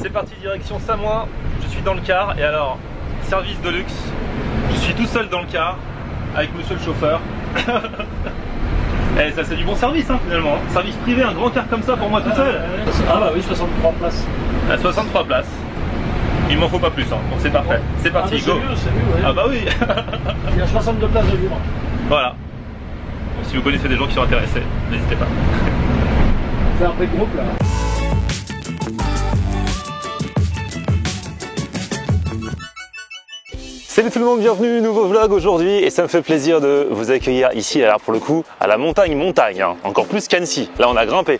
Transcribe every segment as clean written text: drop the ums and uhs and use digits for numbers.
C'est parti, direction Samoin. Je suis dans le car et alors, service de luxe. Je suis tout seul dans le car avec monsieur le chauffeur. Et ça c'est du bon service hein, finalement. Service privé, un grand car comme ça pour moi tout seul. Ah bah oui, 63 places. À 63 places. Il m'en faut pas plus, hein. Donc c'est parfait. C'est parti, ah, go. C'est mieux, ouais. Ah bah oui. Il y a 62 places de libre. Voilà. Donc, si vous connaissez des gens qui sont intéressés, n'hésitez pas. On fait un pré groupe là. Salut tout le monde, bienvenue, nouveau vlog aujourd'hui et ça me fait plaisir de vous accueillir ici, alors pour le coup, à la montagne, hein. Encore plus qu'Annecy, là on a grimpé.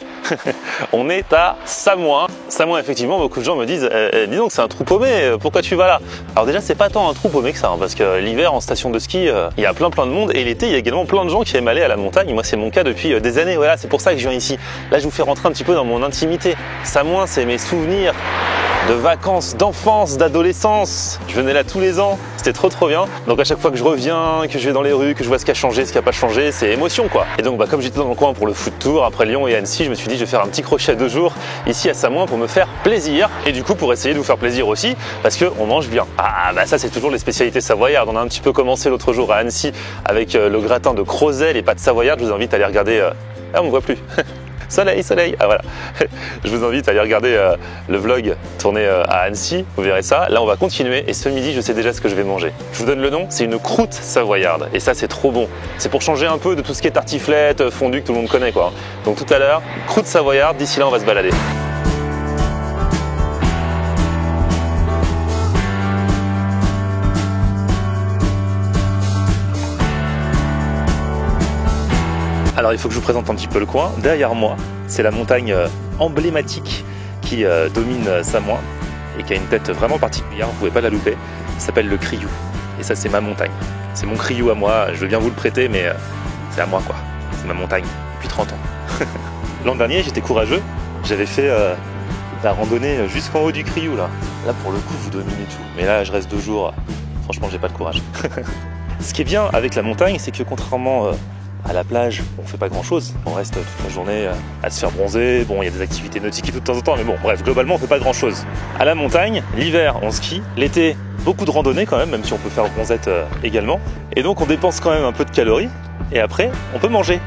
On est à Samoin. Samoin, effectivement, beaucoup de gens me disent dis donc c'est un trou paumé, pourquoi tu vas là? Alors déjà c'est pas tant un trou paumé que ça, hein, parce que l'hiver en station de ski, il y a plein de monde et l'été il y a également plein de gens qui aiment aller à la montagne. Moi c'est mon cas depuis des années, voilà, c'est pour ça que je viens ici. Là je vous fais rentrer un petit peu dans mon intimité. Samoin c'est mes souvenirs de vacances, d'enfance, d'adolescence. Je venais là tous les ans, c'était trop bien. Donc à chaque fois que je reviens, que je vais dans les rues, que je vois ce qui a changé, ce qui n'a pas changé, c'est émotion quoi. Et donc comme j'étais dans le coin pour le foot tour, après Lyon et Annecy, je me suis dit je vais faire un petit crochet 2 jours ici à Samoin pour me faire plaisir. Et du coup pour essayer de vous faire plaisir aussi, parce qu'on mange bien. Ah bah ça c'est toujours les spécialités savoyardes. On a un petit peu commencé l'autre jour à Annecy avec le gratin de crozet, les pâtes savoyardes. Je vous invite à aller regarder... Ah on me voit plus. Soleil, ah voilà. Je vous invite à aller regarder le vlog tourné à Annecy, vous verrez ça. Là on va continuer et ce midi je sais déjà ce que je vais manger. Je vous donne le nom, c'est une croûte savoyarde et ça c'est trop bon. C'est pour changer un peu de tout ce qui est tartiflette, fondue que tout le monde connaît quoi. Donc tout à l'heure, croûte savoyarde, d'ici là on va se balader. Alors il faut que je vous présente un petit peu le coin. Derrière moi, c'est la montagne emblématique qui domine Samoin et qui a une tête vraiment particulière, vous ne pouvez pas la louper. Ça s'appelle le Criou. Et ça c'est ma montagne. C'est mon Criou à moi, je veux bien vous le prêter mais c'est à moi quoi. C'est ma montagne depuis 30 ans. L'an dernier j'étais courageux, j'avais fait la randonnée jusqu'en haut du Criou là. Là pour le coup vous dominez tout. Mais là je reste 2 jours, franchement j'ai pas de courage. Ce qui est bien avec la montagne c'est que contrairement à la plage, on fait pas grand chose, on reste toute la journée à se faire bronzer, bon il y a des activités nautiques et tout de temps en temps, mais bon bref, globalement on fait pas grand chose. À la montagne, l'hiver on skie, l'été beaucoup de randonnées quand même si on peut faire bronzette également, et donc on dépense quand même un peu de calories, et après on peut manger.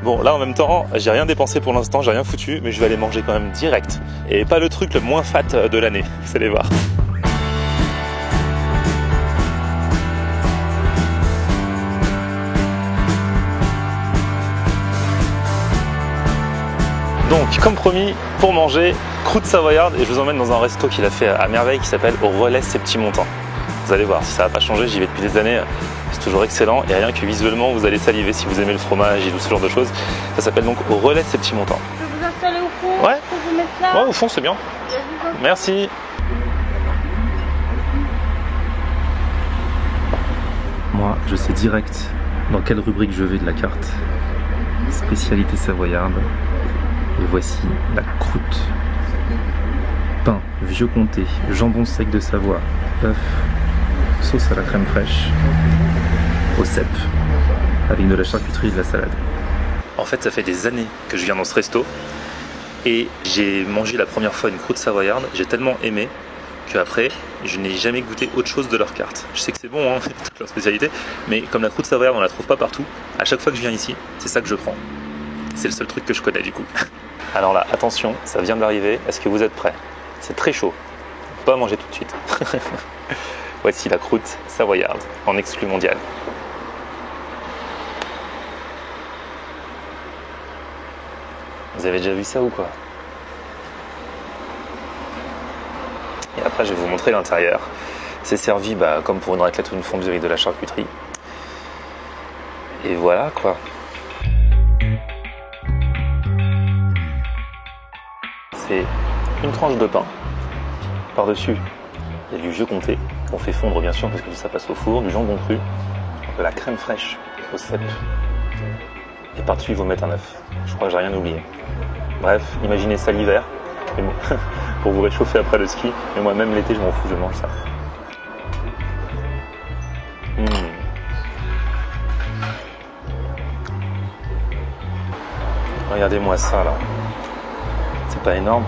Bon là en même temps, j'ai rien dépensé pour l'instant, j'ai rien foutu, mais je vais aller manger quand même direct, et pas le truc le moins fat de l'année, vous allez voir. Donc, comme promis, pour manger, croûte savoyarde, et je vous emmène dans un resto qu'il a fait à merveille qui s'appelle Au Relais Septimontain. Vous allez voir, si ça n'a pas changé, j'y vais depuis des années, c'est toujours excellent, et rien que visuellement, vous allez saliver si vous aimez le fromage et tout ce genre de choses. Ça s'appelle donc Au Relais Septimontain. Je peux vous installer au fond? Ouais. Je peux vous mettre là? Ouais, au fond, c'est bien. Merci. Moi, je sais direct dans quelle rubrique je vais de la carte. Spécialité savoyarde. Et voici la croûte. Pain, vieux comté, jambon sec de Savoie, œuf, sauce à la crème fraîche, au cèpe, avec de la charcuterie et de la salade. En fait, ça fait des années que je viens dans ce resto et j'ai mangé la première fois une croûte savoyarde. J'ai tellement aimé qu'après, je n'ai jamais goûté autre chose de leur carte. Je sais que c'est bon, hein, toute leur spécialité, mais comme la croûte savoyarde, on la trouve pas partout. À chaque fois que je viens ici, c'est ça que je prends. C'est le seul truc que je connais du coup. Alors là, attention, ça vient d'arriver. Est-ce que vous êtes prêts? C'est très chaud. On peut pas manger tout de suite. Voici la croûte savoyarde en exclu mondial. Vous avez déjà vu ça ou quoi? Et après, je vais vous montrer l'intérieur. C'est servi comme pour une raclette ou une fondue avec de la charcuterie. Et voilà quoi. C'est une tranche de pain. Par-dessus, il y a du vieux comté qu'on fait fondre bien sûr parce que ça passe au four, du jambon cru, de la crème fraîche au cèpe. Et par-dessus, ils vont mettre un œuf. Je crois que j'ai rien oublié. Bref, imaginez ça l'hiver, pour vous réchauffer après le ski. Mais moi, même l'été, je m'en fous, je mange ça. Regardez-moi ça là. C'est pas énorme.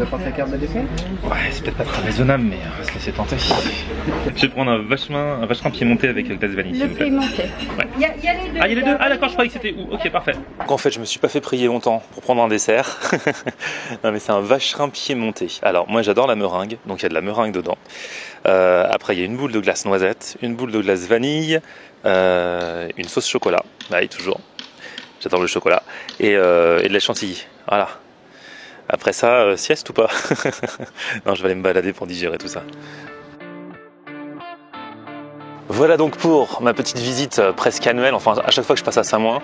veux pas ta carte de dessert? Ouais, c'est peut-être pas très raisonnable, mais on va se laisser tenter. Je vais prendre un vacherin piémontais avec glace vanille. Le piémontais. Ouais. Il y a les deux. Ah, il y a les deux. Ah d'accord, je croyais que c'était où. Ok, parfait. Donc en fait, je me suis pas fait prier longtemps pour prendre un dessert. Non mais c'est un vacherin piémontais. Alors moi j'adore la meringue, donc il y a de la meringue dedans. Après il y a une boule de glace noisette, une boule de glace vanille, une sauce chocolat, oui toujours. J'adore le chocolat et de la chantilly. Voilà. Après ça, sieste ou pas? Non, je vais aller me balader pour digérer tout ça. Voilà donc pour ma petite visite presque annuelle. Enfin, à chaque fois que je passe à Samoin,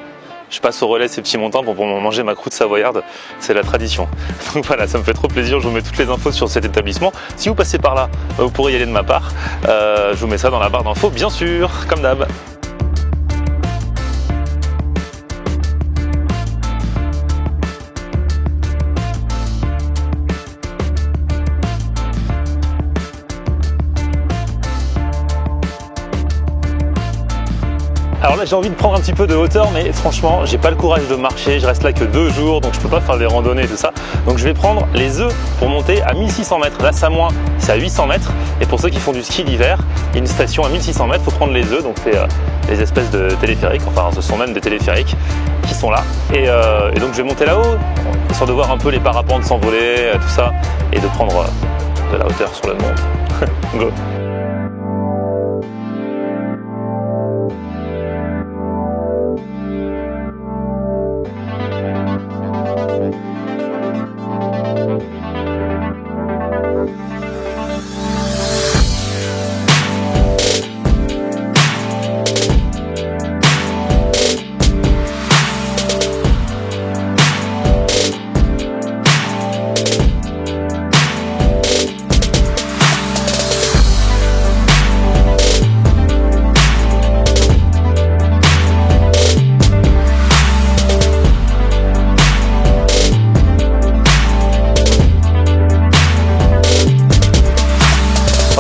je passe au relais ces petits montants pour manger ma croûte savoyarde. C'est la tradition. Donc voilà, ça me fait trop plaisir. Je vous mets toutes les infos sur cet établissement. Si vous passez par là, vous pourrez y aller de ma part. Je vous mets ça dans la barre d'infos, bien sûr, comme d'hab. Alors là j'ai envie de prendre un petit peu de hauteur, mais franchement j'ai pas le courage de marcher, je reste là que 2 jours donc je peux pas faire des randonnées et tout ça. Donc je vais prendre les œufs pour monter à 1600 mètres. Là Samoin c'est à 800 mètres et pour ceux qui font du ski d'hiver, il y a une station à 1600 mètres, il faut prendre les œufs, donc c'est des espèces de téléphériques, enfin ce sont même des téléphériques qui sont là. Et donc je vais monter là-haut, histoire de voir un peu les parapentes s'envoler, tout ça, et de prendre de la hauteur sur le monde. Go!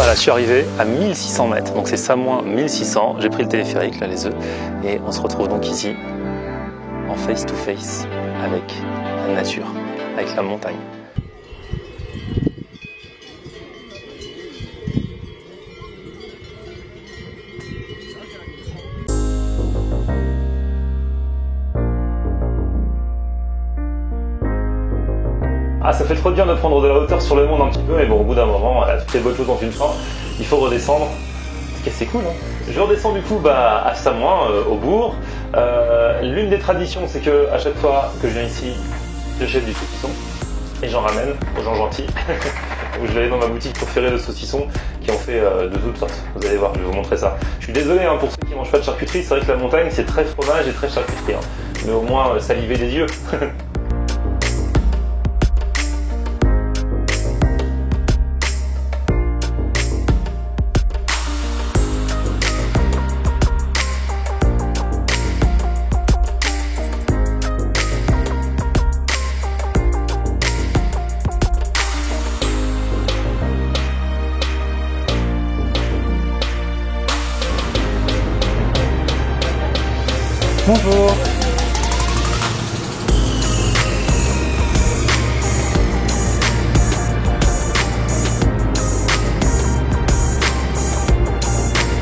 Je suis arrivé à 1600 mètres, donc c'est Samoin 1600, j'ai pris le téléphérique, là les œufs, et on se retrouve donc ici, en face to face, avec la nature, avec la montagne. Ah, ça fait trop bien de prendre de la hauteur sur le monde un petit peu, mais bon, au bout d'un moment, toutes les bonnes choses ont une fin, il faut redescendre. C'est cool, hein. Je redescends du coup à Samoin, au bourg. L'une des traditions, c'est que à chaque fois que je viens ici, j'achète du saucisson et j'en ramène aux gens gentils. Je vais aller dans ma boutique préférée de saucissons qui ont fait de toutes sortes. Vous allez voir, je vais vous montrer ça. Je suis désolé hein, pour ceux qui ne mangent pas de charcuterie, c'est vrai que la montagne c'est très fromage et très charcuterie, hein. Mais au moins saliver des yeux. Bonjour.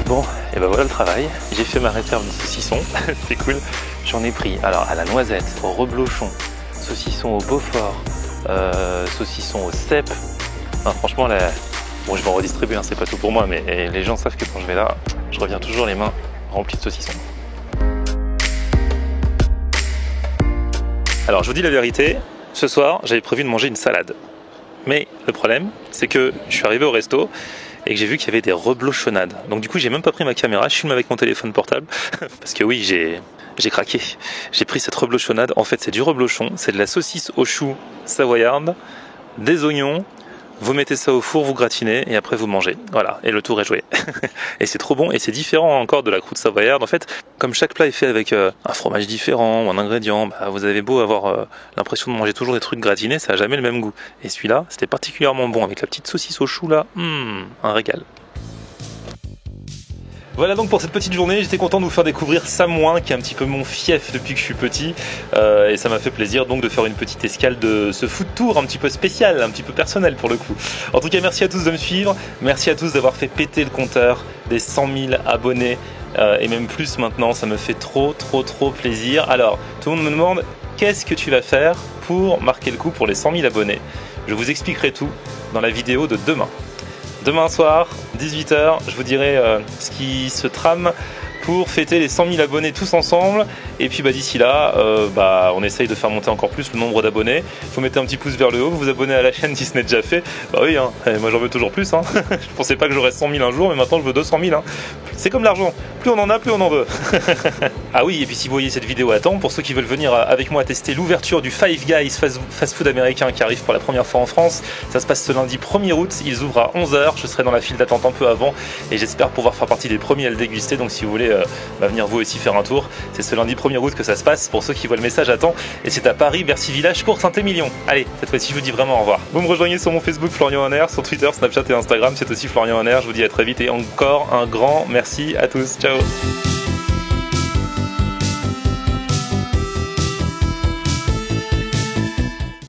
Bon, et ben voilà le travail. J'ai fait ma réserve de saucissons, c'est cool. J'en ai pris alors à la noisette, au reblochon, saucisson au Beaufort, saucisson au cèpe. Enfin, franchement, là, bon, je vais en redistribuer, hein, c'est pas tout pour moi, mais les gens savent que quand je vais là, je reviens toujours les mains remplies de saucissons. Alors je vous dis la vérité, ce soir j'avais prévu de manger une salade. Mais le problème, c'est que je suis arrivé au resto et que j'ai vu qu'il y avait des reblochonnades. Donc du coup j'ai même pas pris ma caméra, je filme avec mon téléphone portable. Parce que oui, j'ai craqué. J'ai pris cette reblochonnade. En fait c'est du reblochon, c'est de la saucisse au chou savoyarde, des oignons. Vous mettez ça au four, vous gratinez et après vous mangez. Voilà, et le tour est joué. Et c'est trop bon et c'est différent encore de la croûte savoyarde. En fait, comme chaque plat est fait avec un fromage différent ou un ingrédient, bah, vous avez beau avoir l'impression de manger toujours des trucs gratinés, ça n'a jamais le même goût. Et celui-là, c'était particulièrement bon avec la petite saucisse au chou là, un régal. Voilà donc pour cette petite journée, j'étais content de vous faire découvrir Samoin, qui est un petit peu mon fief depuis que je suis petit, et ça m'a fait plaisir donc de faire une petite escale de ce food tour un petit peu spécial, un petit peu personnel pour le coup. En tout cas, merci à tous de me suivre, merci à tous d'avoir fait péter le compteur des 100 000 abonnés, et même plus maintenant, ça me fait trop plaisir. Alors, tout le monde me demande, qu'est-ce que tu vas faire pour marquer le coup pour les 100 000 abonnés? Je vous expliquerai tout dans la vidéo de demain. Demain soir, 18 h, je vous dirai ce qui se trame pour fêter les 100 000 abonnés tous ensemble. Et puis d'ici là, on essaye de faire monter encore plus le nombre d'abonnés. Vous mettez un petit pouce vers le haut, vous vous abonnez à la chaîne si ce n'est déjà fait. Bah oui, hein, moi j'en veux toujours plus. Hein. Je pensais pas que j'aurais 100 000 un jour, mais maintenant je veux 200 000. Hein. C'est comme l'argent, plus on en a, plus on en veut. Ah oui, et puis si vous voyez cette vidéo à temps, pour ceux qui veulent venir avec moi tester l'ouverture du Five Guys fast food américain qui arrive pour la première fois en France, ça se passe ce lundi 1er août, ils ouvrent à 11 h, je serai dans la file d'attente un peu avant et j'espère pouvoir faire partie des premiers à le déguster, donc si vous voulez venir vous aussi faire un tour, c'est ce lundi 1er août que ça se passe, pour ceux qui voient le message à temps, et c'est à Paris, Bercy Village, Cours Saint-Émilion. Allez, cette fois-ci je vous dis vraiment au revoir. Vous me rejoignez sur mon Facebook Florian Honner, sur Twitter, Snapchat et Instagram, c'est aussi Florian Honner, je vous dis à très vite et encore un grand merci à tous, ciao.